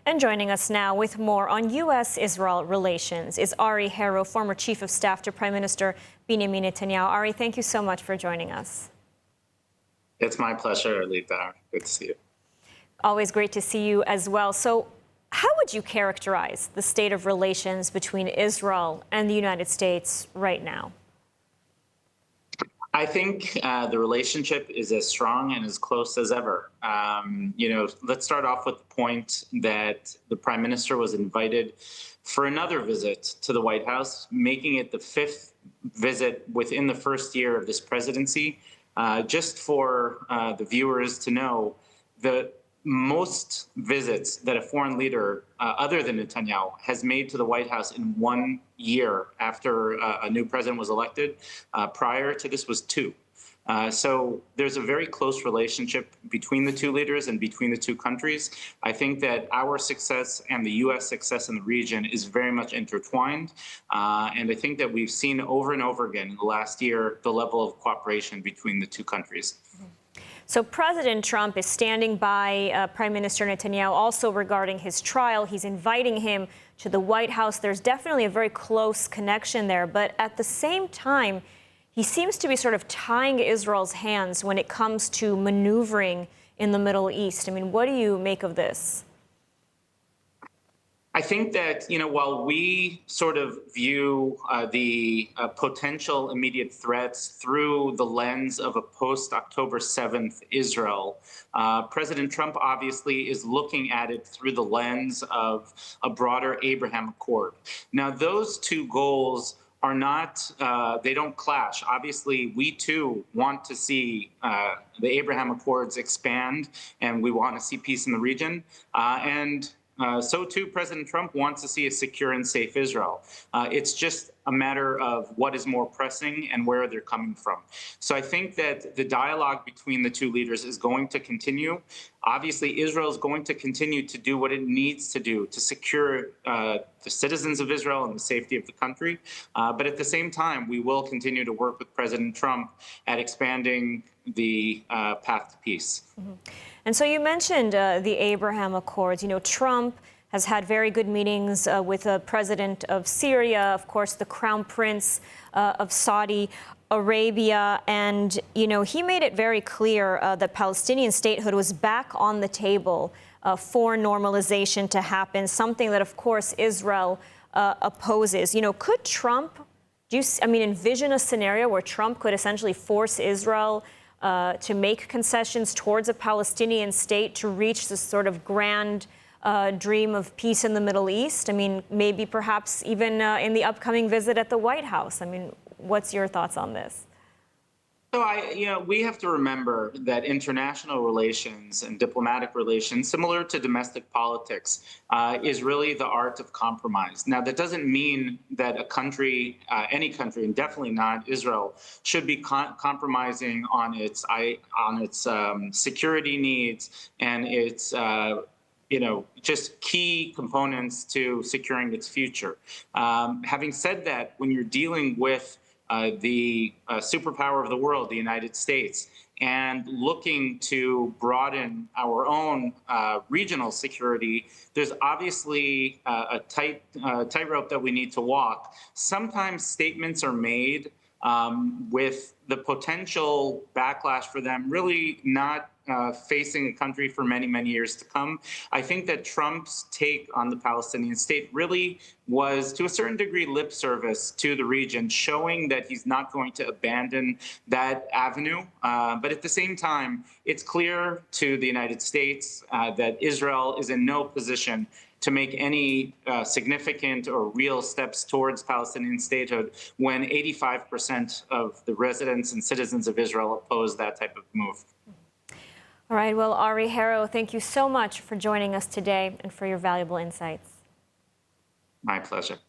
And joining us now with more on U.S.-Israel relations is Ari Harrow, former Chief of Staff to Prime Minister Benjamin Netanyahu. Ari, thank you so much for joining us. It's my pleasure, Alita. Good to see you. Always great to see you as well. So how would you characterize the state of relations between Israel and the United States right now? I think the relationship is as strong and as close as ever. Let's start off with the point that the Prime Minister was invited for another visit to the White House, making it the fifth visit within the first year of this presidency. Just for the viewers to know, the most visits that a foreign leader other than Netanyahu has made to the White House in 1 year after a new president was elected. Prior to this was 2. So there's a very close relationship between the two leaders and between the two countries. I think that our success and the U.S. success in the region is very much intertwined. And I think that we've seen over and over again in the last year the level of cooperation between the two countries. So President Trump is standing by Prime Minister Netanyahu also regarding his trial. He's inviting him to the White House. There's definitely a very close connection there. But at the same time, he seems to be sort of tying Israel's hands when it comes to maneuvering in the Middle East. I mean, what do you make of this? I think that, while we sort of view the potential immediate threats through the lens of a post-October 7th Israel, President Trump obviously is looking at it through the lens of a broader Abraham Accord. Now, those two goals are not, they don't clash. Obviously, we too want to see the Abraham Accords expand, and we want to see peace in the region. So too, President Trump wants to see a secure and safe Israel. It's just a matter of what is more pressing and where they're coming from. So I think that the dialogue between the two leaders is going to continue. Obviously, Israel is going to continue to do what it needs to do to secure the citizens of Israel and the safety of the country. But at the same time, we will continue to work with President Trump at expanding the path to peace. Mm-hmm. And so you mentioned the Abraham Accords. Trump has had very good meetings with the president of Syria, of course, the crown prince of Saudi Arabia. And, he made it very clear that Palestinian statehood was back on the table for normalization to happen, something that, of course, Israel opposes. Could Trump, envision a scenario where Trump could essentially force Israel to make concessions towards a Palestinian state to reach this sort of grand dream of peace in the Middle East? Maybe perhaps even in the upcoming visit at the White House. What's your thoughts on this? So we have to remember that international relations and diplomatic relations, similar to domestic politics, is really the art of compromise. Now, that doesn't mean that a country, any country, and definitely not Israel, should be compromising on its security needs and its just key components to securing its future. Having said that, when you're dealing with the superpower of the world, the United States, and looking to broaden our own regional security, there's obviously a tightrope that we need to walk. Sometimes statements are made with the potential backlash for them really not facing a country for many, many years to come. I think that Trump's take on the Palestinian state really was, to a certain degree, lip service to the region, showing that he's not going to abandon that avenue. But at the same time, it's clear to the United States that Israel is in no position to make any significant or real steps towards Palestinian statehood when 85% of the residents and citizens of Israel oppose that type of move. All right. Well, Ari Harrow, thank you so much for joining us today and for your valuable insights. My pleasure.